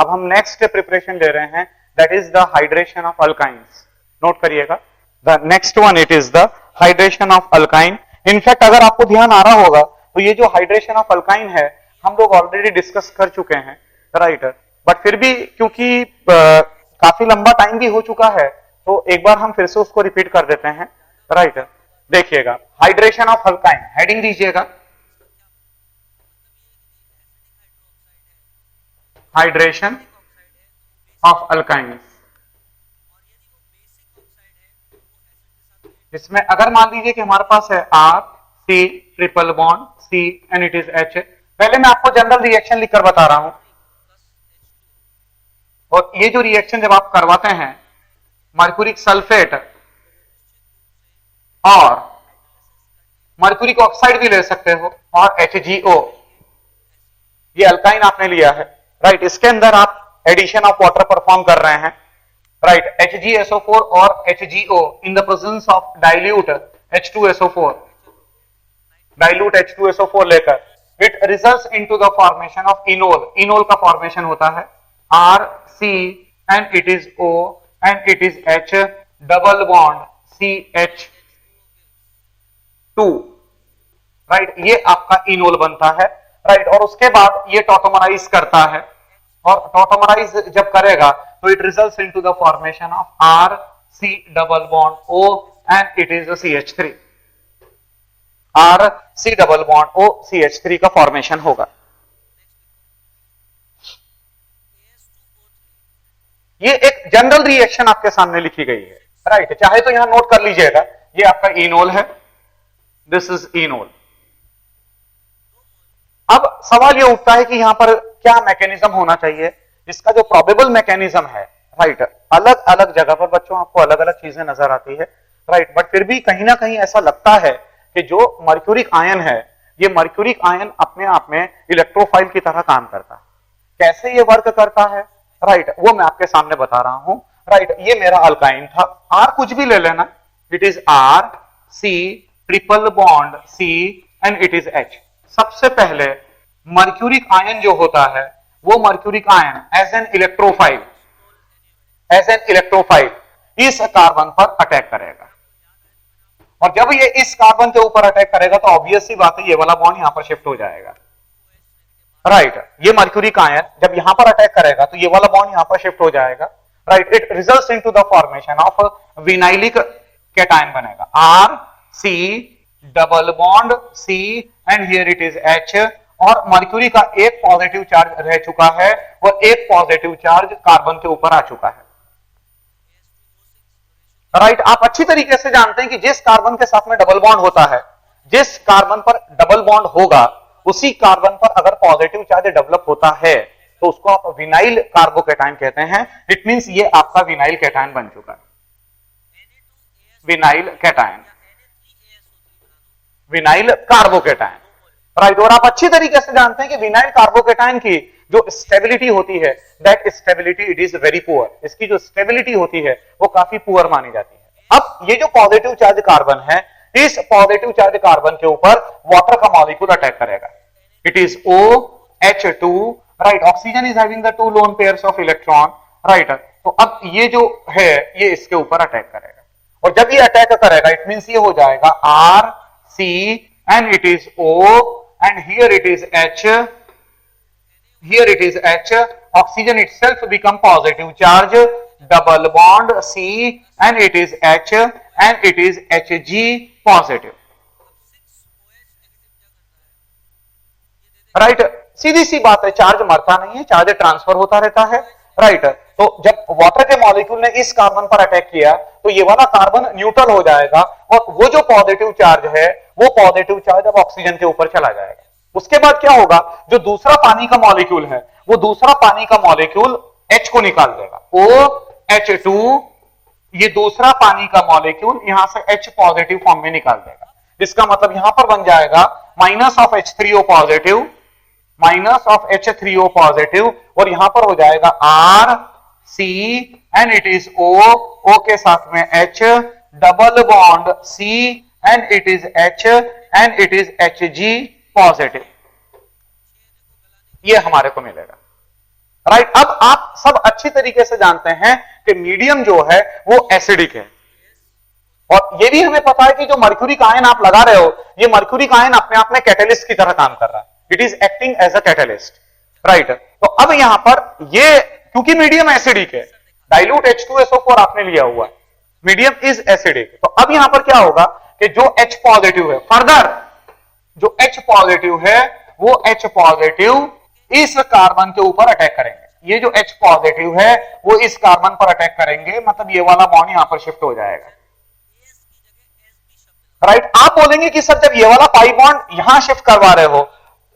अब हम next preparation ले रहे हैं, that is the hydration of alkynes. Note करिएगा, the next one it is the hydration of alkyne. In fact अगर आपको ध्यान आ रहा होगा तो ये जो हाइड्रेशन ऑफ अल्काइन है हम लोग ऑलरेडी डिस्कस कर चुके हैं, राइट। बट फिर भी क्योंकि काफी लंबा टाइम भी हो चुका है तो एक बार हम फिर से उसको रिपीट कर देते हैं, राइट। देखिएगा, हाइड्रेशन ऑफ अल्काइन, हेडिंग दीजिएगा, हाइड्रेशन ऑफ अल्काइंस। इसमें अगर मान लीजिए कि हमारे पास है R C triple bond C and it is H. पहले मैं आपको जनरल रिएक्शन लिखकर बता रहा हूं, और ये जो रिएक्शन जब आप करवाते हैं मर्क्यूरिक सल्फेट और मर्क्यूरिक ऑक्साइड भी ले सकते हो और HgO, ये अल्काइन आपने लिया है, राइट। इसके अंदर आप एडिशन ऑफ वाटर परफॉर्म कर रहे हैं, राइट। HgSO4 और HgO in the presence of dilute H2SO4, dilute H2SO4 लेकर it results into the formation of enol. Enol का फॉर्मेशन होता है RC and it is O and it is H double bond CH2, right. ये आपका enol बनता है, right. और उसके बाद ये टॉटोमराइज करता है, और टॉटोमराइज जब करेगा तो it results into the formation of RC double bond O and it is CH3। RC double bond O CH3 का फॉर्मेशन होगा। ये एक जनरल रिएक्शन आपके सामने लिखी गई है, राइट। चाहे तो यहां नोट कर लीजिएगा, ये आपका इनोल है, दिस इज इनोल। अब सवाल ये उठता है कि यहां पर क्या मैकेनिज्म होना चाहिए, इसका जो प्रोबेबल मैकेनिज्म है, राइट। अलग अलग जगह पर बच्चों आपको अलग अलग चीजें नजर आती है, राइट। बट फिर भी कहीं ना कहीं ऐसा लगता है कि जो मर्क्यूरिक आयन है, ये मर्क्यूरिक आयन अपने आप में इलेक्ट्रोफाइल की तरह काम करता है। कैसे ये वर्क करता है, राइट, वो मैं आपके सामने बता रहा हूं, राइट। ये मेरा अल्काइन था, आर कुछ भी ले लेना, it is R C triple bond C and it is H. सबसे पहले मर्क्यूरिक आयन जो होता है वो mercuric ion as an electrophile इस कार्बन पर अटैक करेगा, और जब ये इस कार्बन के ऊपर अटैक करेगा तो ऑब्वियस सी बात है ये वाला बॉन्ड यहां पर शिफ्ट हो जाएगा, राइट। ये मर्क्यूरिक आयन जब यहां पर अटैक करेगा तो ये वाला बॉन्ड यहां पर शिफ्ट हो जाएगा, right. It results into the formation of vinylic cation बनेगा, R C double bond C and here it is H. और मर्क्यूरी का एक पॉजिटिव चार्ज रह चुका है और एक पॉजिटिव चार्ज कार्बन के ऊपर आ चुका है, राइट। आप अच्छी तरीके से जानते हैं कि जिस कार्बन के साथ में डबल बॉन्ड होता है, जिस कार्बन पर डबल बॉन्ड होगा उसी कार्बन पर अगर पॉजिटिव चार्ज डेवलप होता है तो उसको आप विनाइल कार्बोकैटायन कहते हैं। इट मींस ये आपका विनाइल कैटायन बन चुका है, vinyl cation, vinyl carbocation, right. और आप अच्छी तरीके से जानते हैं कि विनाइल कार्बोकैटायन की जो स्टेबिलिटी होती है, that stability it is very poor. इसकी जो स्टेबिलिटी होती है वो काफी पुअर मानी जाती है। अब ये जो पॉजिटिव चार्ज कार्बन है, इस पॉजिटिव चार्ज कार्बन के ऊपर वाटर का मॉलिक्यूल अटैक करेगा, it is OH2, right. Oxygen is having the 2 lone pairs of electron, right. तो अब ये जो है ये इसके ऊपर अटैक करेगा, और जब ये अटैक करेगा इट मींस ये हो जाएगा RC and it is O and here it is H, here it is H, oxygen itself become positive charge, double bond C and it is H and it is Hg positive, right. सीधी सी बात है, charge मरता नहीं है, charge transfer होता रहता है, राइट। तो जब वाटर के मॉलिक्यूल ने इस कार्बन पर अटैक किया तो ये वाला कार्बन न्यूट्रल हो जाएगा, और वो जो पॉजिटिव चार्ज है वो पॉजिटिव चार्ज अब ऑक्सीजन के ऊपर चला जाएगा। उसके बाद क्या होगा, जो दूसरा पानी का मॉलिक्यूल है वो दूसरा पानी का मॉलिक्यूल H को निकाल देगा, OH2, ये दूसरा पानी का मॉलिक्यूल यहां से H पॉजिटिव फॉर्म में निकाल देगा। इसका मतलब यहां पर बन जाएगा minus of H3O positive, minus of H3O positive, और यहां पर हो जाएगा RC and it is O के साथ में H double bond C and it is H and it is Hg positive, ये हमारे को मिलेगा, राइट। अब आप सब अच्छी तरीके से जानते हैं कि मीडियम जो है वो एसिडिक है, और ये भी हमें पता है कि जो मर्क्यूरिक आयन आप लगा रहे हो, ये मर्क्यूरिक आयन अपने आप में कैटेलिस्ट की तरह काम कर रहा है, it is acting as a catalyst, right. तो अब यहां पर ये क्योंकि मीडियम एसिडिक है, डाइल्यूट H2SO4 आपने लिया हुआ है, मीडियम इज एसिडिक, तो अब यहां पर क्या होगा कि जो H पॉजिटिव है, फर्दर जो H पॉजिटिव है वो H पॉजिटिव इस कार्बन के ऊपर अटैक करेंगे, ये जो H पॉजिटिव है वो इस कार्बन पर अटैक करेंगे, मतलब ये वाला बॉन्ड यहां पर शिफ्ट हो जाएगा, राइट। आप बोलेंगे कि सर जब ये वाला पाई बॉन्ड यहां शिफ्ट करवा रहे हो,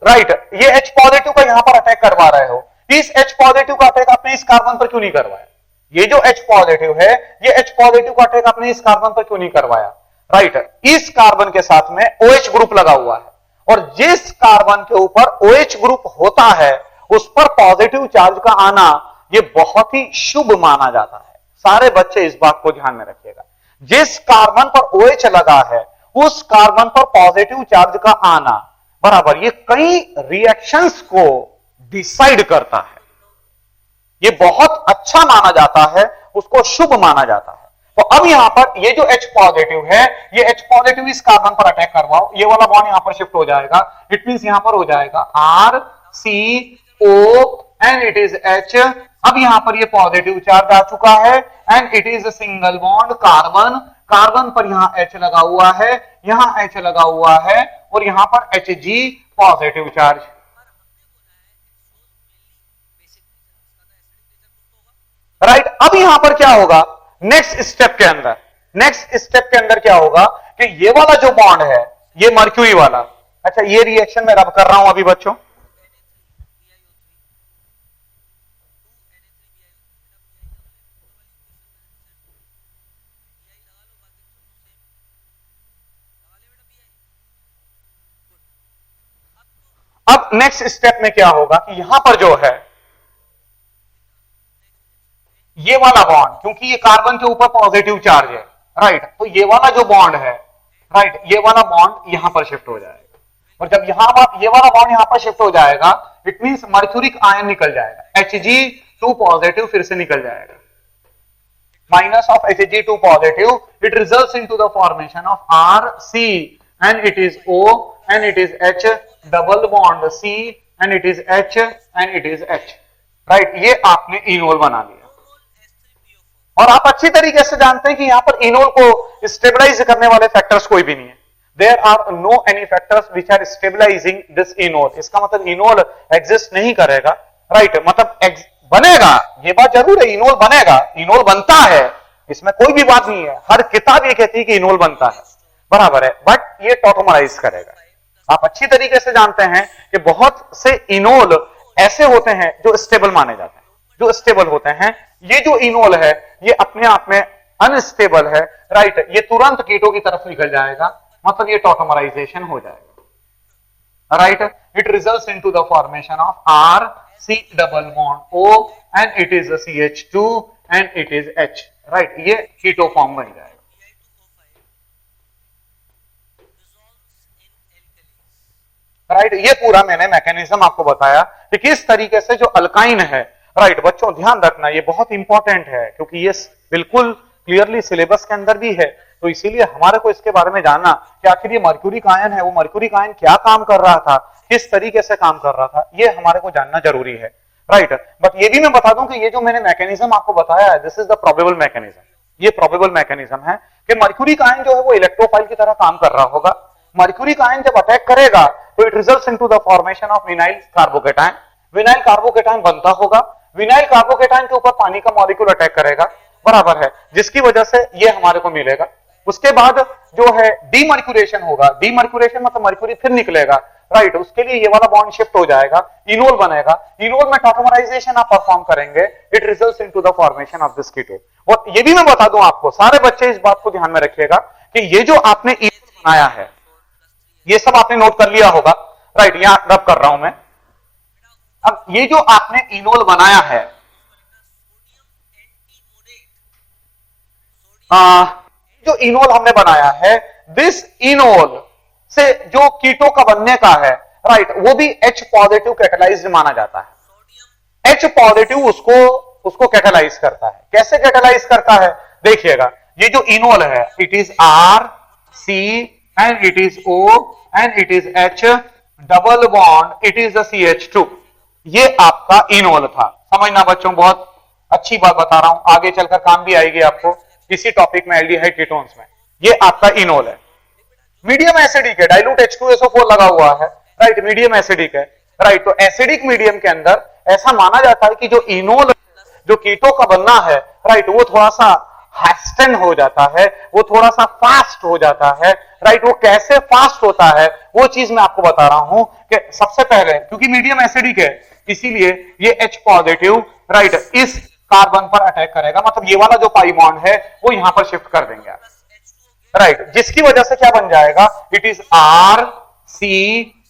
राइट, ये H पॉजिटिव का यहां पर अटैक करवा रहे हो, इस H पॉजिटिव का अटैक आपने इस कार्बन पर क्यों नहीं करवाया? ये जो H पॉजिटिव है, ये H पॉजिटिव का अटैक आपने इस कार्बन पर क्यों नहीं करवाया? राइट, इस कार्बन के साथ में OH ग्रुप लगा हुआ है, और जिस कार्बन के ऊपर OH ग्रुप होता है उस पर पॉजिटिव चार्ज का आना ये बहुत ही शुभ माना जाता है। सारे बच्चे इस बात को ध्यान में रखिएगा, जिस कार्बन पर OH लगा है उस कार्बन पर पॉजिटिव चार्ज का आना बराबर ये कई रिएक्शंस को डिसाइड करता है, ये बहुत अच्छा माना जाता है, उसको शुभ माना जाता है। तो अब यहां पर ये जो H पॉजिटिव है, ये H पॉजिटिव इस कार्बन पर अटैक करवाओ, ये वाला बॉन्ड यहां पर शिफ्ट हो जाएगा, इट मींस यहां पर हो जाएगा RCO and it is H। अब यहां पर ये पॉजिटिव चार्ज आ चुका है and it is single bond carbon, carbon पर यहां H लगा हुआ है, यहां H लगा हुआ है, और यहां पर Hg पॉजिटिव चार्ज, राइट। अब यहां पर क्या होगा नेक्स्ट स्टेप के अंदर, नेक्स्ट स्टेप के अंदर क्या होगा कि ये वाला जो बॉन्ड है ये मर्क्यूरी वाला, अच्छा ये रिएक्शन मैं रब कर रहा हूं अभी बच्चों, अब नेक्स्ट स्टेप में क्या होगा कि यहां पर जो है ये वाला बॉन्ड, क्योंकि ये कार्बन के ऊपर पॉजिटिव चार्ज है, राइट, तो ये वाला जो बॉन्ड है, राइट, ये वाला बॉन्ड यहां पर शिफ्ट हो जाएगा, और जब ये वाला बॉन्ड यहां पर शिफ्ट हो जाएगा इट मींस मर्क्यूरिक आयन निकल जाएगा, Hg2 पॉजिटिव फिर से निकल जाएगा, minus of Hg2 positive, it results into the formation of RC and it is O and it is H, double bond C and it is H and it is H, right, ये आपने enol बना लिया। और आप अच्छी तरीके से जानते हैं कि यहां पर इनोल को स्टेबलाइज करने वाले फैक्टर्स कोई भी नहीं है, there are no any factors which are stabilising this enol, इसका मतलब इनोल एग्जिस्ट नहीं करेगा, राइट, मतलब बनेगा, ये बात जरूर है, इनोल बनेगा, इनोल बनता है, इसमें कोई भी बात नहीं है, हर किताब ये कहती है कि इनोल बनता है, बराबर है, बट ये टॉटोमराइज करेगा। आप अच्छी तरीके से जानते हैं कि बहुत से इनोल ऐसे होते हैं जो स्टेबल माने जाते हैं, जो स्टेबल होते हैं, ये जो इनोल है ये अपने आप में अनस्टेबल है, राइट, ये तुरंत कीटो की तरफ निकल जाएगा, मतलब ये टॉटोमराइजेशन हो जाएगा, right, it results into the formation of RC double bond O and it is CH2 and it is H, right, ये कीटो फॉर्म बन जाएगा, राइट, ये पूरा मैंने मैकेनिज्म आपको बताया कि किस तरीके से जो अल्काइन है, राइट, बच्चों ध्यान रखना ये बहुत इंपॉर्टेंट है क्योंकि ये बिल्कुल क्लियरली सिलेबस के अंदर भी है, तो इसीलिए हमारे को इसके बारे में जानना कि आखिर ये मर्क्यूरिक आयन है, वो मर्क्यूरिक आयन क्या काम कर रहा था, किस तरीके से काम कर रहा था, ये हमारे को जानना जरूरी है, राइट। बट ये भी मैं बता दूं कि ये जो मैंने मैकेनिज्म आपको बताया है this is the probable mechanism, ये प्रोबेबल मैकेनिज्म है कि मर्क्यूरिक आयन जो है वो इलेक्ट्रोफाइल की तरह काम कर रहा होगा, मर्क्यूरिक आयन जब अटैक करेगा तो it results into the formation of vinyl carbocation, vinyl carbocation बनता होगा, विनाइल कार्बोकेटायन के ऊपर पानी का मॉलिक्यूल अटैक करेगा, बराबर है, जिसकी वजह से ये हमारे को मिलेगा। उसके बाद जो है डीमर्क्यूरेशन होगा, डीमर्क्यूरेशन मतलब मर्क्यूरी फिर निकलेगा, राइट, उसके लिए ये वाला बॉन्ड शिफ्ट हो जाएगा, इनोल बनेगा, इनोल में टॉटोमराइजेशन आप परफॉर्म करेंगे, it results into the formation of this keto. और ये भी मैं बता दूं आपको, सारे बच्चे इस बात को ध्यान में रखिएगा कि ये जो आपने इनोल बनाया है ये सब आपने नोट कर लिया होगा, राइट, यहां रब कर रहा हूं मैं। अब ये जो आपने इनोल बनाया है, जो इनोल हमने बनाया है, दिस इनोल से जो कीटो का बनने का है, राइट, वो भी H पॉजिटिव कैटेलाइज्ड माना जाता है, H पॉजिटिव उसको कैटालाइज करता है। कैसे कैटालाइज करता है देखिएगा, ये जो इनोल है it is R C and it is O and it is H double bond it is CH2। ये आपका इनोल था। समझना बच्चों, बहुत अच्छी बात बता रहा हूं, आगे चलकर काम भी आएगी आपको इसी टॉपिक में, एल्डिहाइड कीटोन्स में। ये आपका इनोल है। मीडियम एसिडिक है, डाइल्यूट H2SO4 लगा हुआ है, राइट, मीडियम एसिडिक है, राइट। तो एसिडिक मीडियम के अंदर ऐसा माना जाता है कि जो इनोल, जो कीटो का बनना है, राइट, वो थोड़ा सा हैस्टन हो जाता है, वो थोड़ा सा फास्ट हो जाता है, राइट। वो कैसे फास्ट होता है वो चीज मैं आपको बता रहा हूं कि सबसे पहले क्योंकि मीडियम एसिडिक है इसीलिए ये H पॉजिटिव, राइट, इस कार्बन पर अटैक करेगा, मतलब ये वाला जो पाई बॉन्ड है वो यहां पर शिफ्ट कर देंगे आप, राइट, जिसकी वजह से क्या बन जाएगा, it is R C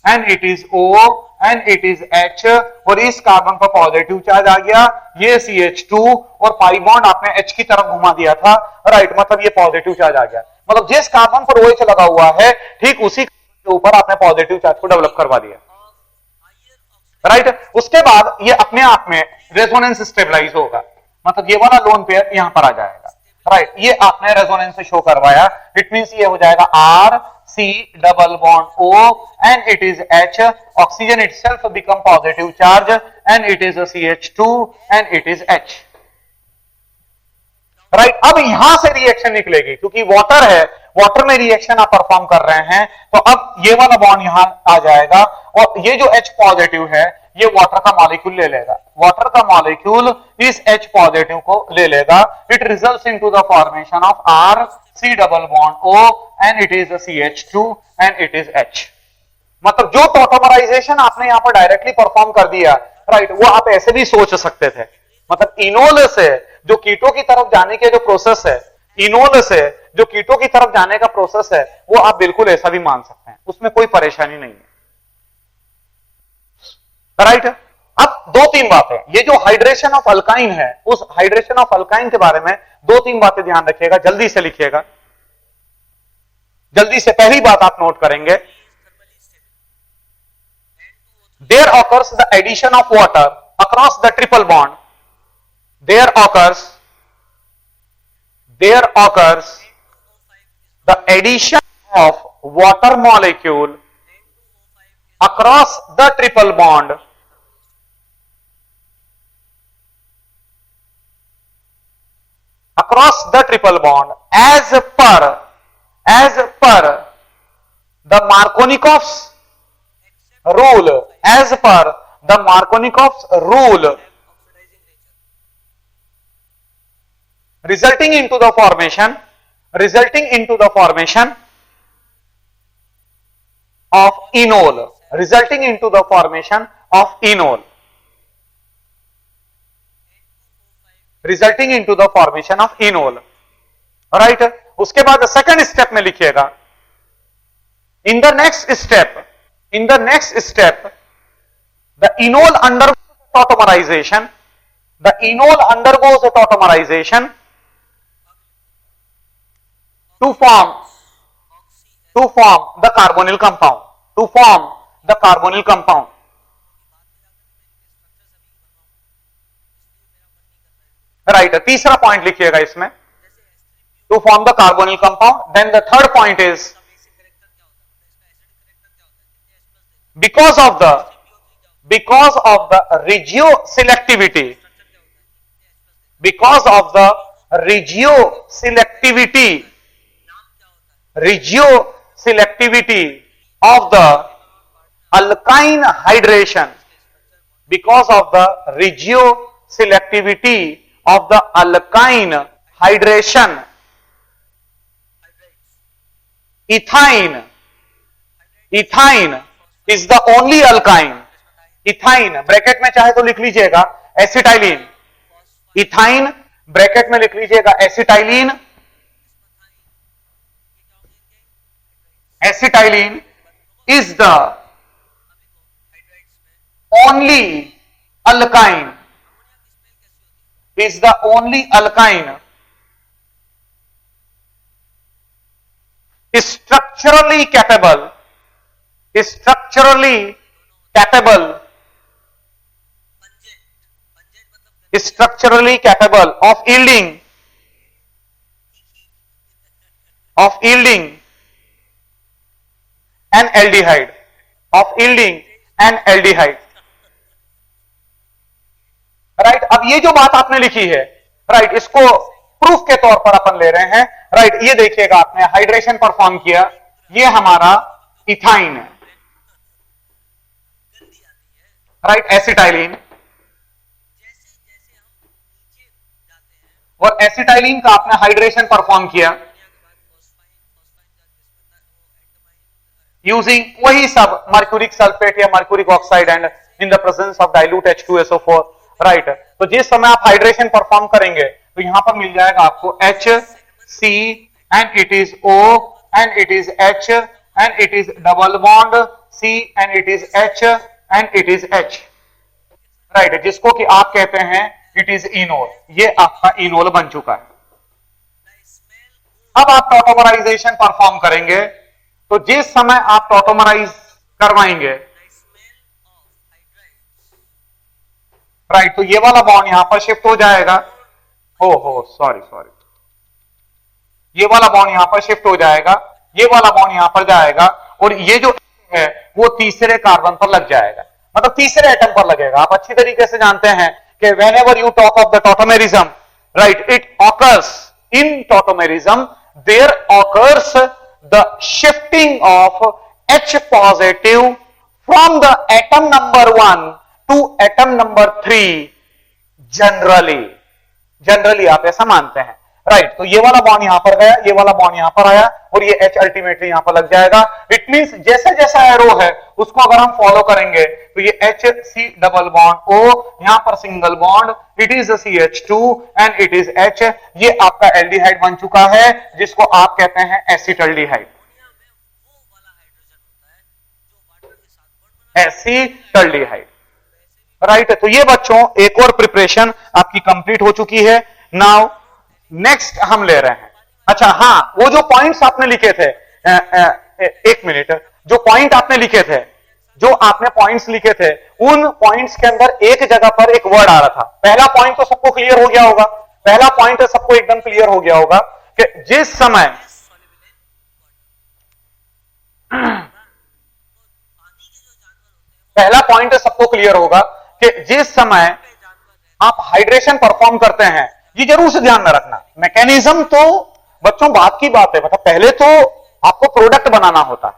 and it is O and it is H, और इस कार्बन पर पॉजिटिव चार्ज आ गया, ये CH2 और पाई बॉन्ड आपने H की तरफ घुमा दिया था, राइट, मतलब ये पॉजिटिव चार्ज आ गया, मतलब जिस कार्बन पर OH लगा हुआ है ठीक उसी के ऊपर आपने पॉजिटिव चार्ज को डेवलप करवा दिया, राइट। उसके बाद ये अपने आप में रेजोनेंस स्टेबलाइज होगा, मतलब ये वाला लोन पेयर यहां पर आ जाएगा, राइट, ये आपने रेजोनेंस से शो करवाया, इट मींस ये हो जाएगा R C double bond O and it is H, oxygen itself become positive charge and it is a CH2 and it is H, right. अब यहां से रिएक्शन निकलेगी क्योंकि वाटर है, वाटर में रिएक्शन आप परफॉर्म कर रहे हैं, तो अब ये वाला बॉन्ड यहां आ जाएगा और ये जो H पॉजिटिव है ये वाटर का मॉलिक्यूल ले लेगा, वाटर का मॉलिक्यूल इस H पॉजिटिव को ले लेगा, it results into the formation of R C double bond O and it is CH2 and it is H। मतलब जो टॉटोमराइजेशन आपने यहां पर डायरेक्टली परफॉर्म कर दिया, राइट, वो आप ऐसे भी सोच सकते थे, मतलब इनोल से जो कीटो की तरफ जाने के जो प्रोसेस है, इनोल से जो कीटो की तरफ जाने का प्रोसेस है वो आप बिल्कुल ऐसा भी मान सकते हैं, उसमें कोई परेशानी नहीं है, राइट। अब दो तीन बातें, ये जो हाइड्रेशन ऑफ अल्काइन है उस हाइड्रेशन ऑफ अल्काइन के बारे में दो तीन बातें ध्यान रखिएगा, जल्दी से लिखिएगा, जल्दी से। पहली बात आप नोट करेंगे, there occurs the addition of water across the triple bond, there occurs the addition of water molecule across the triple bond as per the Markovnikov's rule, as per the Markovnikov's rule, resulting into the formation of enol, resulting into the formation of enol, resulting into the formation of enol, right. उसके बाद second step में लिखिएगा, in the next step the enol undergoes tautomerization, the enol undergoes tautomerization to form the carbonyl compound, to form the carbonyl compound, right. तीसरा point लिखिएगा इसमें, to form the carbonyl compound. Then the third point is because of the regioselectivity, because of the regioselectivity of the alkyne hydration, because of the regioselectivity of the alkyne hydration, ethyne is the only alkyne, ethyne bracket में चाहे तो लिख लीजिएगा acetylene, ethyne bracket में लिख लीजिएगा acetylene, acetylene is the only alkyne, is the only alkyne structurally capable structurally capable of yielding an aldehyde, right. अब ये जो बात आपने लिखी है, राइट, इसको प्रूफ के तौर पर अपन ले रहे हैं, राइट। ये देखिएगा, आपने हाइड्रेशन परफॉर्म किया, ये हमारा इथाइन है, राइट, एसिटाइलिन, और एसिटाइलिन का आपने हाइड्रेशन परफॉर्म किया यूजिंग वही सब मर्क्यूरिक सल्फेट या mercuric oxide and in the presence of dilute H2SO4, right. तो जिस समय आप हाइड्रेशन परफॉर्म करेंगे तो यहां पर मिल जाएगा आपको HC and it is O and it is H and it is double bond C and it is H and it is H, right, जिसको कि आप कहते हैं इट इज इनोल। ये आपका इनोल बन चुका है। अब आप टॉटोमराइजेशन परफॉर्म करेंगे, तो जिस समय आप टॉटोमराइज करवाएंगे, राइट, तो ये वाला बॉन्ड यहां पर शिफ्ट हो जाएगा, सॉरी, ये वाला बॉन्ड यहां पर शिफ्ट हो जाएगा, ये वाला बॉन्ड यहां पर जाएगा, और ये जो है वो तीसरे कार्बन पर लग जाएगा, मतलब तीसरे एटम पर लगेगा। आप अच्छी तरीके से जानते हैं कि whenever you talk of the tautomerism, right, it occurs in tautomerism, there occurs the shifting of H positive from the atom number 1 to atom number 3 generally आप ऐसा मानते हैं, राइट। तो ये वाला बॉन्ड यहां पर गया, ये वाला बॉन्ड यहां पर आया, और ये H अल्टीमेटली यहां पर लग जाएगा। इट मींस जैसे जैसा एरो है उसको अगर हम फॉलो करेंगे तो ये HC डबल बॉन्ड O, यहां पर single bond, it is CH2 and it is H, ये आपका एल्डिहाइड बन चुका है, जिसको आप कहते हैं एसिटल्डिहाइड, एसिटल्डिहाइड, राइट। तो ये बच्चों एक और प्रिपरेशन आपकी कंप्लीट हो चुकी है। नाउ नेक्स्ट हम ले रहे हैं, अच्छा हाँ, वो जो पॉइंट्स आपने लिखे थे, एक मिनट, जो पॉइंट आपने लिखे थे, जो आपने पॉइंट्स लिखे थे, उन पॉइंट्स के अंदर एक जगह पर एक वर्ड आ रहा था। पहला पॉइंट तो सबको क्लियर हो गया होगा, पहला पॉइंट तो सबको एकदम क्लियर हो गया होगा कि जिस समय पहला पॉइंट सबको क्लियर होगा कि जिस समय आप हाइड्रेशन परफॉर्म करते हैं, ये जरूर से ध्यान में रखना, मैकेनिज्म तो बच्चों बात की बात है, मतलब पहले तो आपको प्रोडक्ट बनाना होता है,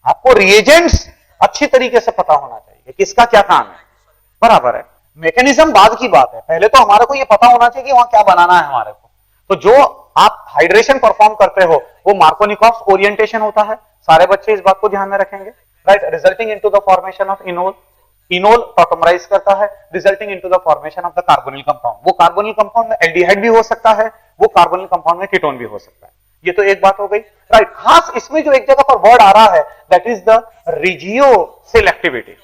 आपको रिएजेंट्स अच्छी तरीके से पता होना चाहिए किसका क्या काम है, बराबर है। मैकेनिज्म बाद की बात है, पहले तो हमारे को ये पता होना चाहिए कि वहां क्या बनाना है हमारे को। तो जो आप हाइड्रेशन परफॉर्म करते हो वो मार्कोनिकॉफ ओरिएंटेशन होता है, सारे बच्चे इस बात को ध्यान में रखेंगे, right, resulting into the formation of enol. Enol tautomerize करता है, resulting into the formation of the carbonyl compound. वो कार्बोनिल कंपाउंड में एल्डिहाइड भी हो सकता है, वो कार्बोनिल कंपाउंड में कीटोन भी हो सकता है। ये तो एक बात हो गई, राइट। खास इसमें जो एक जगह पर वर्ड आ रहा है that is the regioselectivity.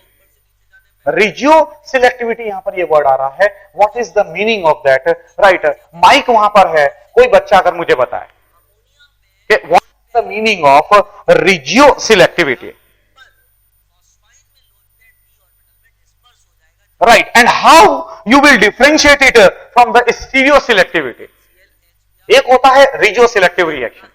Regioselectivity यहां पर ये वर्ड आ रहा है, what is the meaning of that, right. Mic वहां पर है, कोई बच्चा अगर मुझे बताए कि what is the meaning of regioselectivity, right, and how you will differentiate it from the stereoselectivity। एक होता है regioselective reaction,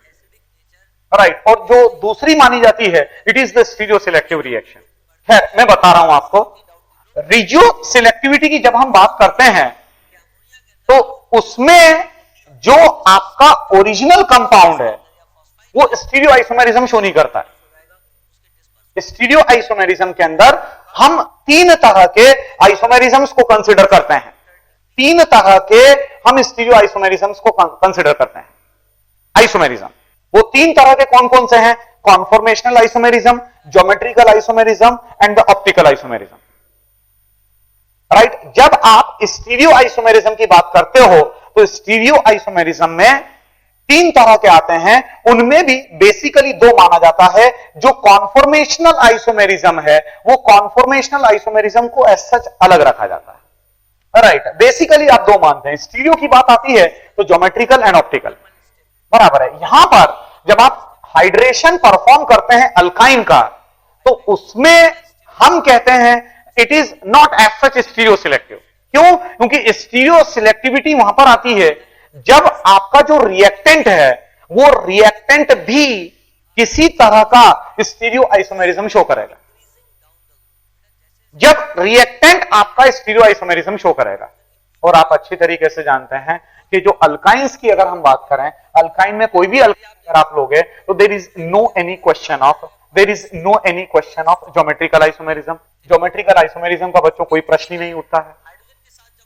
right, और जो दूसरी मानी जाती है it is the stereoselective reaction। खैर मैं बता रहा हूं आपको, regioselectivity की जब हम बात करते हैं तो उसमें जो आपका ओरिजिनल कंपाउंड है वो स्टीरियो आइसोमेरिज्म शो नहीं करता है। स्टीरियो आइसोमेरिज्म के अंदर हम तीन तरह के आइसोमेरिज्म्स को कंसीडर करते हैं, तीन तरह के हम स्टीरियो आइसोमेरिज्म्स को कंसीडर करते हैं। आइसोमेरिज्म वो तीन तरह के कौन कौन से हैं? Conformational isomerism, geometrical isomerism and the optical isomerism, right. जब आप स्टीरियो आइसोमेरिज्म की बात करते हो तो स्टीरियो आइसोमेरिज्म में तीन तरह के आते हैं, उनमें भी बेसिकली दो माना जाता है। जो कॉन्फॉर्मेशनल आइसोमेरिज्म है वो कॉन्फॉर्मेशनल आइसोमेरिज्म को एज सच अलग रखा जाता है, राइट। बेसिकली आप दो मानते हैं, स्टीरियो की बात आती है तो ज्योमेट्रिकल एंड ऑप्टिकल, बराबर है। यहां पर जब आप हाइड्रेशन परफॉर्म करते हैं अल्काइन का तो उसमें हम कहते हैं it is not as such stereo selective, क्यों? क्योंकि स्टीरियो सिलेक्टिविटी वहां पर आती है जब आपका जो रिएक्टेंट है वो रिएक्टेंट भी किसी तरह का स्टीरियो आइसोमेरिज्म शो करेगा। जब रिएक्टेंट आपका स्टीरियो आइसोमेरिज्म शो करेगा, और आप अच्छी तरीके से जानते हैं कि जो अल्काइंस की अगर हम बात करें, अल्काइन में कोई भी अल्काइन अगर आप लोगे तो there is no any question of geometrical isomerism. Geometrical isomerism का बच्चों कोई प्रश्न ही नहीं उठता है,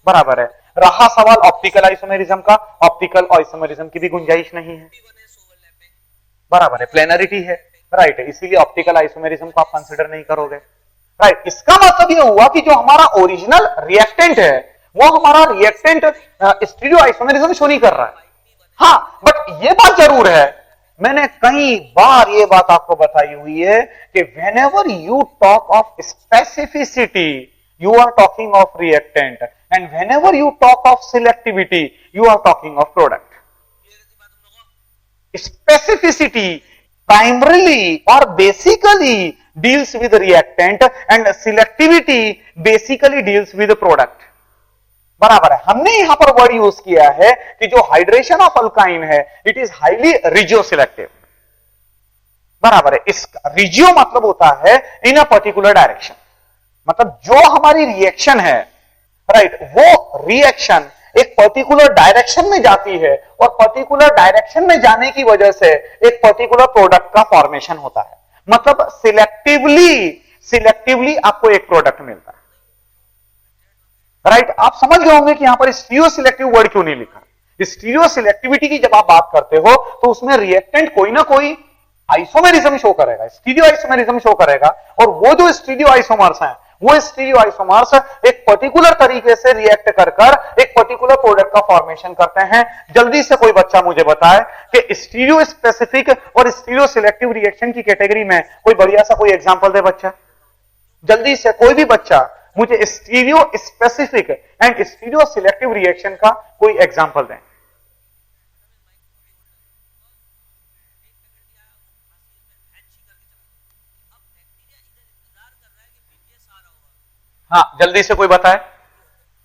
बराबर है। रहा सवाल ऑप्टिकल आइसोमेरिज्म का, ऑप्टिकल आइसोमेरिज्म की भी गुंजाइश नहीं है, बराबर है। प्लेनरिटी है, राइट है, इसीलिए ऑप्टिकल आइसोमेरिज्म को आप कंसिडर नहीं करोगे, राइट। इसका मतलब यह हुआ कि जो हमारा ओरिजिनल रिएक्टेंट है वो हमारा रिएक्टेंट स्टीरियो आइसोमेरिज्म शो नहीं कर रहा है। हाँ, बट ये बात जरूर है, मैंने कई बार ये बात आपको बताई हुई है कि whenever you talk of specificity you are talking of reactant, and whenever you talk of selectivity you are talking of product. Specificity primarily or basically deals with reactant and selectivity basically deals with product, बराबर है। हमने यहां पर word use किया है कि जो hydration of alkyne है it is highly regio selective, बराबर है। इस रिजियो मतलब होता है इन अ पर्टिकुलर डायरेक्शन, मतलब जो हमारी रिएक्शन है, राइट, वो रिएक्शन एक पर्टिकुलर डायरेक्शन में जाती है और पर्टिकुलर डायरेक्शन में जाने की वजह से एक पर्टिकुलर प्रोडक्ट का फॉर्मेशन होता है, मतलब सिलेक्टिवली आपको एक प्रोडक्ट मिलता है, राइट। आप समझ गए होंगे कि यहां पर स्टीरियो सिलेक्टिव वर्ड क्यों नहीं लिखा। स्टीरियो सिलेक्टिविटी की जब आप बात करते हो तो उसमें रिएक्टेंट कोई ना कोई आइसोमेरिज्म शो करेगा, स्टीरियो आइसोमेरिज्म शो करेगा, और वो जो स्टीरियो आइसोमर्स हैं वो स्टीरियो आइसोमर्स एक पर्टिकुलर तरीके से रिएक्ट कर एक पर्टिकुलर प्रोडक्ट का फॉर्मेशन करते हैं। जल्दी से कोई बच्चा मुझे बताए कि स्टीरियो स्पेसिफिक और स्टीरियो सिलेक्टिव रिएक्शन की कैटेगरी में कोई बढ़िया सा कोई एग्जांपल दे बच्चा, जल्दी से कोई भी बच्चा मुझे stereo specific and stereoselective reaction का कोई एग्जांपल दें। हाँ, जल्दी से कोई बताए।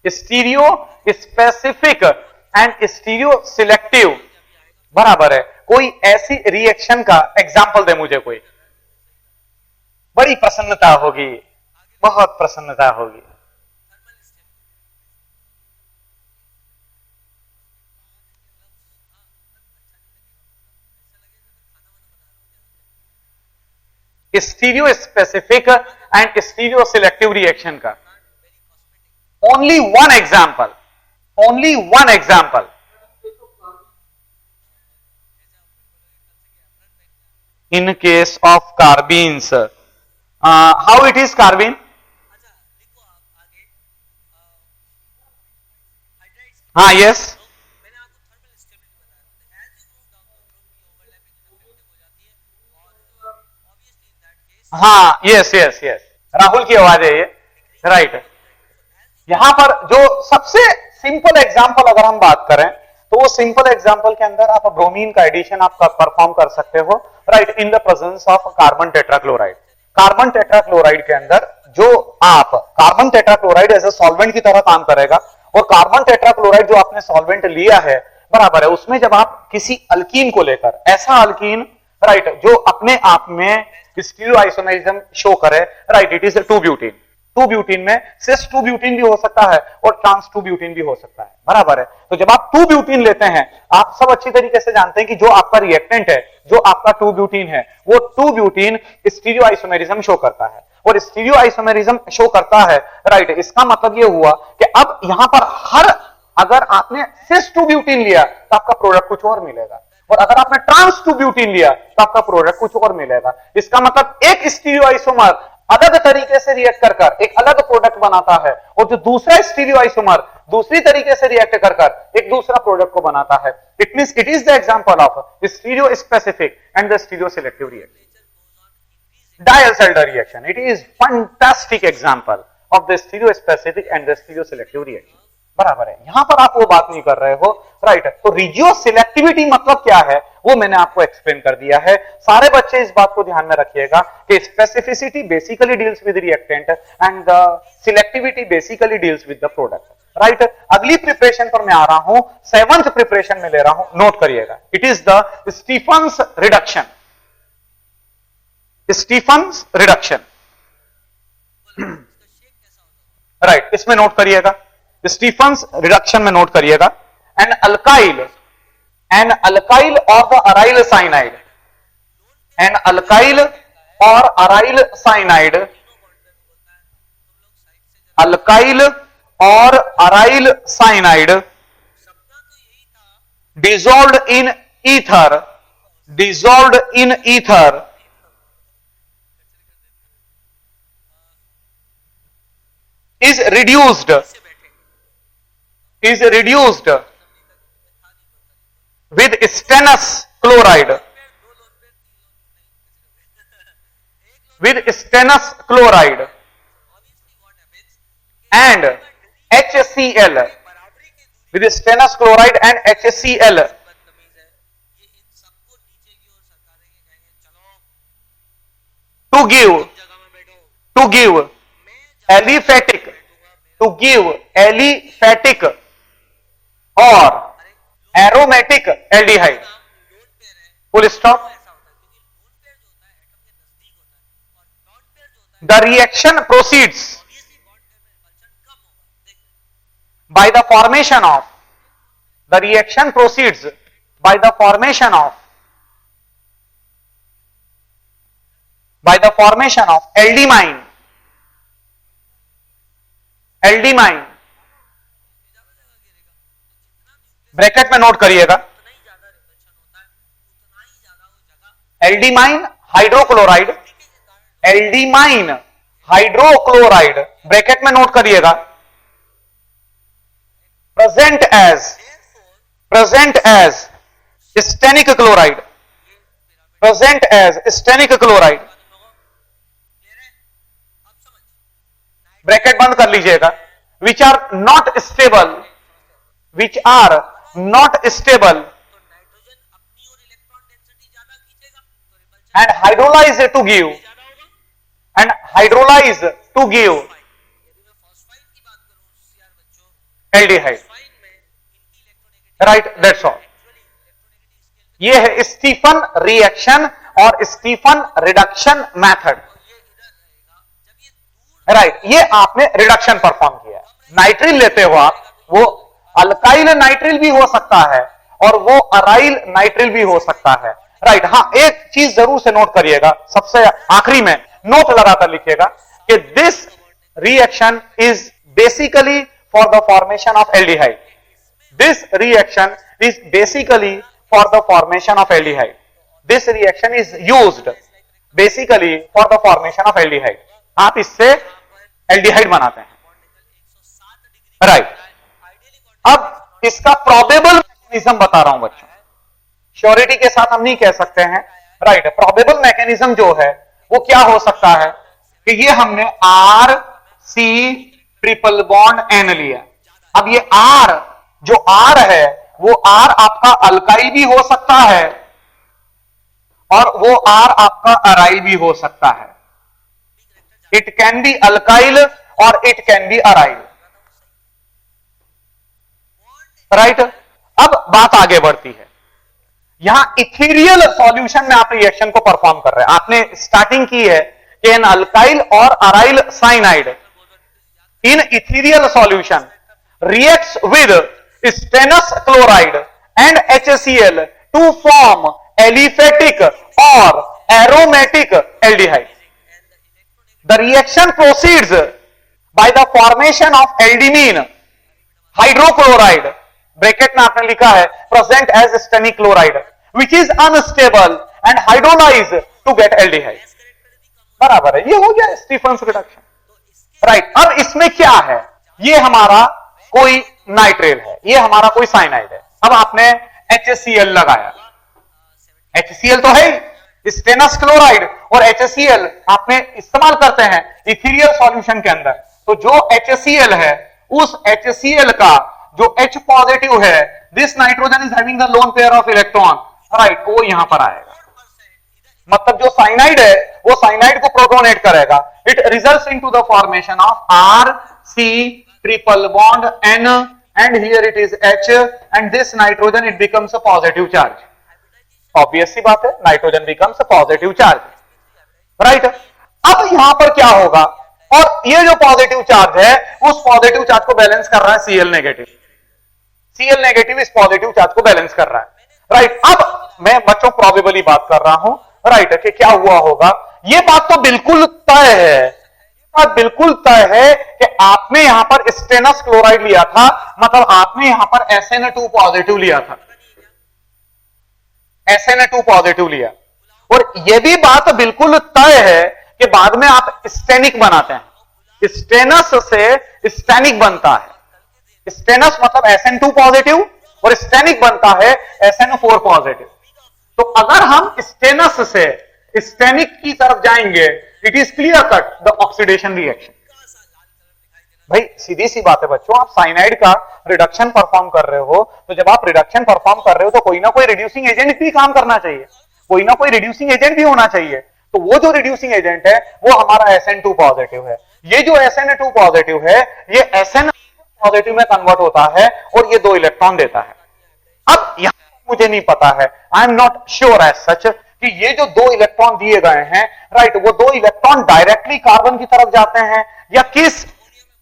Stereo specific and stereo selective, बराबर है। कोई ऐसी रिएक्शन का एग्जाम्पल दे मुझे कोई, बड़ी प्रसन्नता होगी, बहुत प्रसन्नता होगी। Stereospecific and stereoselective reaction का only one example, in case of carbenes, how it is carbene? हाँ, यस, हाँ, यस यस यस, राहुल की आवाज है ये, राइट। यहां पर जो सबसे सिंपल एग्जांपल अगर हम बात करें तो वो सिंपल एग्जांपल के अंदर आप ब्रोमीन का एडिशन आप परफॉर्म कर सकते हो, right, in the presence of carbon tetrachloride. Carbon tetrachloride के अंदर जो आप carbon tetrachloride as a solvent की तरह काम करेगा, और कार्बन टेट्राक्लोराइड जो आपने सॉल्वेंट लिया है, बराबर है, उसमें जब आप किसी अल्कीन को लेकर, ऐसा अल्कीन, राइट, जो अपने आप में स्टीरियो आइसोमेरिज्म शो करे, राइट, इट इज 2-ब्यूटीन। 2-ब्यूटीन में सिस 2-ब्यूटीन भी हो सकता है और ट्रांस 2-ब्यूटीन भी हो सकता है, बराबर है। तो जब आप 2-ब्यूटीन लेते हैं, आप सब अच्छी तरीके से जानते हैं कि जो आपका रिएक्टेंट है, जो आपका 2-ब्यूटीन है, वो 2-ब्यूटीन स्टीरियो आइसोमेरिज्म शो करता है, और स्टीरियो आइसोमेरिज्म शो करता है, राइट। इसका मतलब ये हुआ कि अब यहां पर अगर आपने सिस 2-ब्यूटीन लिया तो आपका प्रोडक्ट कुछ और मिलेगा, और अगर आपने ट्रांस 2-ब्यूटीन लिया तो आपका प्रोडक्ट कुछ और मिलेगा। इसका मतलब एक स्टीरियो आइसोमर अलग तरीके से रिएक्ट कर एक अलग प्रोडक्ट बनाता है, और जो दूसरा स्टीरियो आइसोमर दूसरी तरीके से रिएक्ट कर एक दूसरा प्रोडक्ट को बनाता है। It means it is the example of stereospecific and the stereoselective reaction. Diels Alder reaction, it is fantastic example of the stereospecific and the stereoselective reaction, बराबर है। यहां पर आप वो बात नहीं कर रहे हो, राइट। तो रिजियो सिलेक्टिविटी मतलब क्या है वो मैंने आपको एक्सप्लेन कर दिया है। सारे बच्चे इस बात को ध्यान में रखिएगा कि specificity basically deals with reactant and the selectivity basically deals with the product. Right. अगली प्रिपरेशन पर मैं आ रहा हूं, 7th प्रिपरेशन में ले रहा हूं, नोट करिएगा। It is the Stephen's reduction. Stephen's reduction, right, इसमें नोट करिएगा। स्टीफन्स रिडक्शन में नोट करिएगा। एन अल्काइल और the aryl cyanide, an alkyl और अराइल साइनाइड, अल्काइल और aryl cyanide dissolved in ether is reduced with stannous chloride and HCl, with stannous chloride and HCl to give aliphatic or aromatic aldehyde, full stop. The reaction proceeds by the formation of aldimine, bracket में note करिएगा, एल्डिमाइन hydrochloride, bracket में note करिएगा, present as stannic chloride, bracket बंद कर लीजिएगा, which are not stable and hydrolyze to give aldehyde, right, that's all. ये है Stephen reaction और स्टीफन रिडक्शन मेथड, राइट। ये आपने रिडक्शन परफॉर्म किया है। नाइट्रिल लेते हो आप, वो अल्काइल नाइट्रिल भी हो सकता है और वो अराइल नाइट्रिल भी हो सकता है, राइट। हाँ, एक चीज जरूर से नोट करिएगा, सबसे आखिरी में नोट लगाकर लिखिएगा कि this reaction is basically for the formation of aldehyde. This reaction is basically for the formation of aldehyde. This reaction is used basically for the formation of aldehyde. आप इससे एल्डिहाइड बनाते हैं, राइट। अब इसका probable mechanism बता रहा हूं बच्चों, श्योरिटी के साथ हम नहीं कह सकते हैं, राइट। प्रोबेबल मैकेनिज्म जो है वो क्या हो सकता है कि ये हमने RC∼N लिया। अब ये R जो R है वो R आपका अल्काइल भी हो सकता है और वो R आपका अराइल भी हो सकता है। इट कैन बी अल्काइल और it can be aryl, right. अब बात आगे बढ़ती है, यहां इथेरियल सॉल्यूशन में आप रिएक्शन को परफॉर्म कर रहे हैं। आपने स्टार्टिंग की है कि एन अल्काइल और aryl cyanide in ethereal solution reacts with stannous chloride and HCl to form aliphatic or aromatic aldehyde. The reaction proceeds by the formation of aldimine hydrochloride, bracket में आपने लिखा है present as stannic chloride, which is unstable and hydrolyzed to get aldehyde. बराबर है, ये हो गया Stephen's reduction, right. अब इसमें क्या है, ये हमारा कोई नाइट्रेल है, ये हमारा कोई साइनाइड है। अब आपने HCl लगाया, HCl तो है स्टेनस क्लोराइड, और HCl आपने इस्तेमाल करते हैं इथेरियल सॉल्यूशन के अंदर। तो जो HCl है उस HCl का जो H पॉजिटिव है, this nitrogen is having the lone pair of electron, right, वो यहां पर आएगा। मतलब जो साइनाइड है वो साइनाइड को प्रोटोनेट करेगा। It results into the formation of RC triple bond N, and here it is H, and this nitrogen it becomes a positive charge. Obvious सी बात है, nitrogen becomes a positive charge, right? अब यहां पर क्या होगा, और ये जो पॉजिटिव चार्ज है उस पॉजिटिव चार्ज को बैलेंस कर रहा है Cl नेगेटिव. Cl नेगेटिव इस पॉजिटिव चार्ज को बैलेंस कर रहा है, राइट? अब मैं बच्चों प्रोबेबली बात कर रहा हूं, राइट, कि क्या हुआ होगा. ये बात तो बिल्कुल तय है, बात बिल्कुल तय है कि आपने यहां पर स्टेनस क्लोराइड लिया था, मतलब आपने यहां पर SN2 पॉजिटिव लिया था, SN2 पॉजिटिव लिया, और यह भी बात बिल्कुल तय है कि बाद में आप स्टेनिक बनाते हैं, स्टेनस से स्टेनिक बनता है. स्टेनस मतलब SN2 पॉजिटिव और स्टेनिक बनता है SN4 पॉजिटिव. तो अगर हम स्टेनस से स्टेनिक की तरफ जाएंगे, it is clear cut the oxidation reaction. भाई सीधी सी बात है बच्चों, आप साइनाइड का रिडक्शन परफॉर्म कर रहे हो, तो जब आप रिडक्शन परफॉर्म कर रहे हो तो कोई ना कोई रिड्यूसिंग एजेंट भी काम करना चाहिए, कोई ना कोई रिड्यूसिंग एजेंट भी होना चाहिए. तो वो जो रिड्यूसिंग एजेंट है वो हमारा SN2 पॉजिटिव है. ये जो SN2 पॉजिटिव है ये SN पॉजिटिव में कन्वर्ट होता है और ये 2 इलेक्ट्रॉन देता है. अब यहां मुझे नहीं पता है, I am not sure as such कि ये जो 2 इलेक्ट्रॉन दिए गए हैं, राइट, वो 2 इलेक्ट्रॉन डायरेक्टली कार्बन की तरफ जाते हैं या किस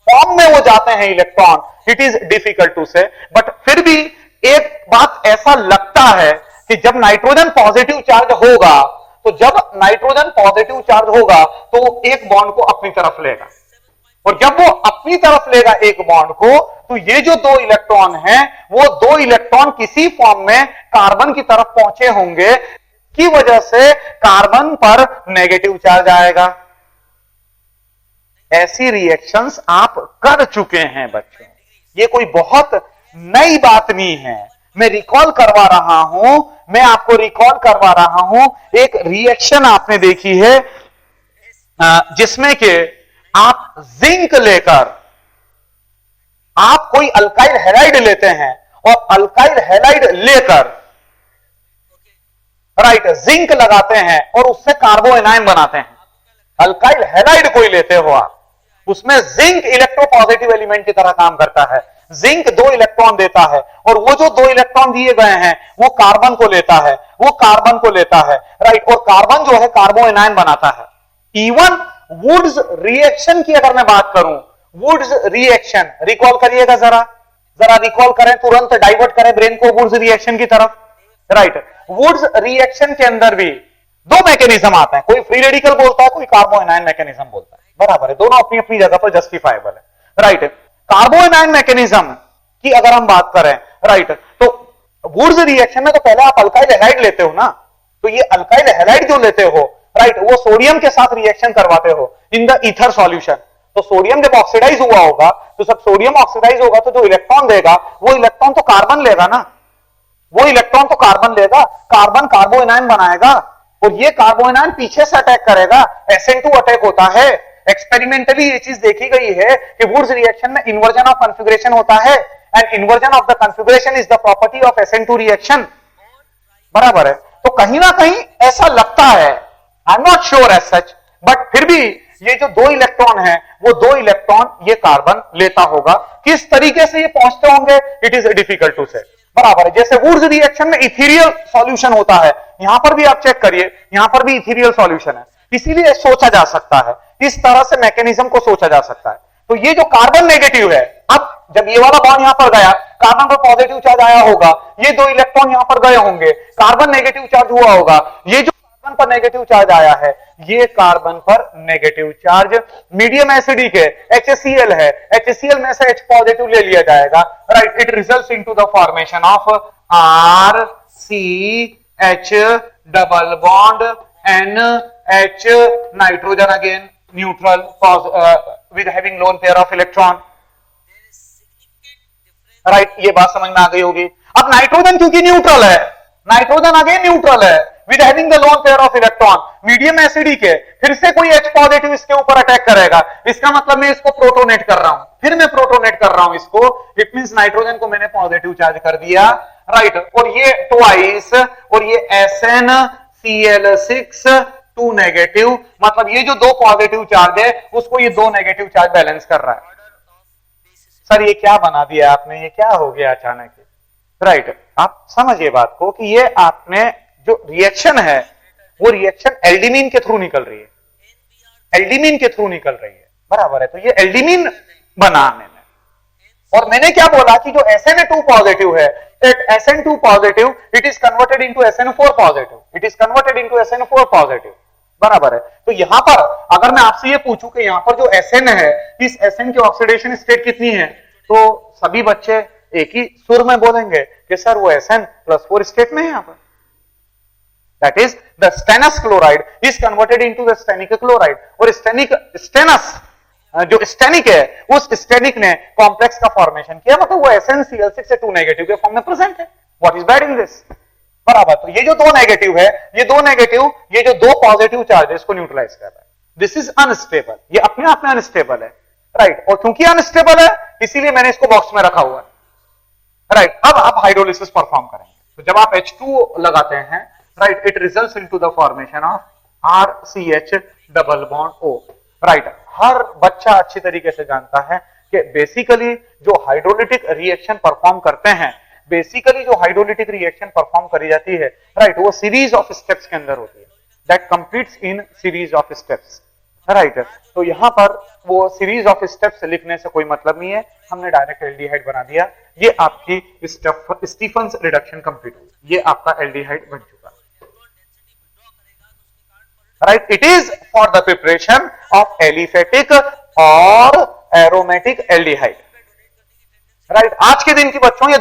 फॉर्म में वो जाते हैं electron, it is difficult to say. But फिर भी एक बात ऐसा लगता है कि जब नाइट्रोजन पॉजिटिव चार्ज होगा, तो जब नाइट्रोजन पॉजिटिव चार्ज होगा तो एक बॉन्ड को अपनी तरफ लेगा, और जब वो अपनी तरफ लेगा एक बॉन्ड को, तो ये जो 2 इलेक्ट्रॉन हैं वो 2 इलेक्ट्रॉन किसी फॉर्म में कार्बन की तरफ पहुंचे होंगे, की वजह से कार्बन पर नेगेटिव चार्ज आएगा. ऐसी रिएक्शंस आप कर चुके हैं बच्चों, ये कोई बहुत नई बात नहीं है. मैं रिकॉल करवा रहा हूं, मैं आपको रिकॉल करवा रहा हूं. एक रिएक्शन आपने देखी है जिसमें कि आप जिंक लेकर आप कोई अल्काइल हैलाइड लेते हैं और अल्काइल हैलाइड लेकर, राइट, जिंक लगाते हैं और उससे कार्बोएनाइन बनाते हैं. अल्काइल हैलाइड कोई लेते हो आप, उसमें जिंक इलेक्ट्रोपॉजिटिव एलिमेंट की तरह काम करता है. जिंक 2 इलेक्ट्रॉन देता है और वो जो 2 इलेक्ट्रॉन दिए गए हैं वो कार्बन को लेता है, वो कार्बन को लेता है, राइट, और कार्बन जो है कार्बोएनाइन बनाता है. इवन वुड्स रिएक्शन की अगर मैं बात करूं, वुड्स रिएक्शन रिकॉल करिएगा, जरा रिकॉल करें, तुरंत डाइवर्ट करें ब्रेन को वुड्स रिएक्शन की तरफ, राइट. वुड्स रिएक्शन के अंदर भी 2 मैकेनिज्म आते हैं, कोई फ्री रेडिकल बोलता है, कोई कार्बोएनाइन मैकेनिज्म बोलता है, बराबर है, दोनों अपनी अपनी जगह पर जस्टिफाइबल है, राइट. कार्बोएनाइन मैकेनिज्म की अगर हम बात करें, राइट, तो वुड्स रिएक्शन में तो पहले आप अल्काइल हैलाइड लेते हो ना, तो ये अल्काइल हैलाइड जो लेते हो, राइट, वो सोडियम के साथ रिएक्शन करवाते हो इन द ईथर सॉल्यूशन. तो सोडियम जब ऑक्सीडाइज हुआ होगा, तो सब सोडियम ऑक्सीडाइज होगा, तो जो इलेक्ट्रॉन देगा वो इलेक्ट्रॉन तो कार्बन लेगा ना, वो इलेक्ट्रॉन तो कार्बन लेगा, कार्बन कार्बोएनाइन बनाएगा, और ये कार्बोएनाइन पीछे से अटैक करेगा, SN2 अटैक होता है. एक्सपेरिमेंटली ये चीज देखी गई है कि वुड्स रिएक्शन में इन्वर्जन ऑफ कॉन्फ़िगरेशन होता है, and inversion of the configuration is the property of SN2 reaction, बराबर है. तो कहीं ना कहीं ऐसा लगता है, I am not sure as such, but फिर भी ये जो 2 इलेक्ट्रॉन है वो 2 इलेक्ट्रॉन ये कार्बन लेता होगा. किस तरीके से ये पहुंचते होंगे, इट इज डिफिकल्ट टू से, बराबर है. जैसे वुड्स रिएक्शन में इथेरियल सॉल्यूशन होता है, यहां पर भी आप चेक करिए, यहां पर भी इथेरियल सॉल्यूशन है, इसीलिए सोचा जा सकता है, इस तरह से मैकेनिज्म को सोचा जा सकता है. तो ये जो कार्बन नेगेटिव है, अब जब ये वाला बॉन्ड यहां पर गया, कार्बन पर पॉजिटिव चार्ज आया होगा, ये 2 इलेक्ट्रॉन यहां पर गए होंगे, कार्बन नेगेटिव चार्ज हुआ होगा, ये जो कार्बन पर नेगेटिव चार्ज आया है, ये कार्बन पर नेगेटिव चार्ज मीडियम एसिडिक है, HCl है, HCl में से H पॉजिटिव ले लिया जाएगा, right, it results into the formation of RCH double bond NH, nitrogen again neutral with having lone pair of electron, right. ये बात समझ में आ गई होगी. अब नाइट्रोजन क्योंकि न्यूट्रल है, नाइट्रोजन अगेन न्यूट्रल है with having the lone pair of electron, medium acidic है, फिर से कोई H पॉजिटिव इसके ऊपर अटैक करेगा, इसका मतलब मैं इसको प्रोटोनेट कर रहा हूं, फिर मैं प्रोटोनेट कर रहा हूं इसको, इट मींस नाइट्रोजन को मैंने पॉजिटिव चार्ज कर दिया, राइट. और ये ट्वाइस, और ये SnCl6 2 नेगेटिव, मतलब ये जो 2 पॉजिटिव चार्ज है उसको ये 2 नेगेटिव चार्ज बैलेंस कर रहा है. सर ये क्या बना दिया आपने, ये क्या हो गया अचानक, राइट। आप समझिए बात को कि ये आपने जो रिएक्शन है वो रिएक्शन एल्डिमीन के थ्रू निकल रही है, एल्डिमीन के थ्रू निकल रही है, बराबर है। तो ये एल्डिमीन बनाने में, और मैंने क्या बोला कि जो SN2 पॉजिटिव है, SN2 positive it is converted into SN4 positive, it is converted into SN4 positive, बराबर है। तो यहां पर अगर मैं आपसे ये पूछूं कि यहां पर जो SN है, इस SN की ऑक्सीडेशन स्टेट कितनी है, तो सभी बच्चे एक ही सुर में बोलेंगे कि सर वो SN+4 स्टेट में है यहां पर। That is the stannous chloride is converted into the stannic chloride, और stannous जो स्टेनिक है उस स्टेनिक ने कॉम्प्लेक्स का फॉर्मेशन किया, मतलब वो SnCl6 से 2 नेगेटिव के फॉर्म में प्रेजेंट है। What is bad in this, बराबर। तो ये जो 2 नेगेटिव है, ये 2 नेगेटिव, ये जो 2 पॉजिटिव चार्जेस को न्यूट्रलाइज कर रहा है, दिस इज अनस्टेबल, ये अपने आप में अनस्टेबल है, राइट। और क्योंकि अनस्टेबल है इसीलिए मैंने इसको बॉक्स में रखा हुआ है, राइट। अब आप हाइड्रोलिसिस परफॉर्म करेंगे, तो जब आप H2O लगाते हैं, right, it results into the formation of RCH double bond O, right. हर बच्चा अच्छी तरीके से जानता है कि बेसिकली जो हाइड्रोलिटिक रिएक्शन परफॉर्म करते हैं, बेसिकली जो हाइड्रोलिटिक रिएक्शन परफॉर्म करी जाती है, राइट, वो सीरीज ऑफ स्टेप्स के अंदर होती है, that completes in series of steps, right. तो यहां पर वो सीरीज ऑफ स्टेप्स लिखने से कोई मतलब नहीं है, हमने डायरेक्ट एल्डिहाइड बना दिया, ये आपकी स्टीफन्स रिडक्शन कंप्लीट हुई, ये आपका एल्डिहाइड बन चुका, right. It is for the preparation of aliphatic और एरोमेटिक एल्डिहाइड, राइट। आज के दिन की बच्चों ये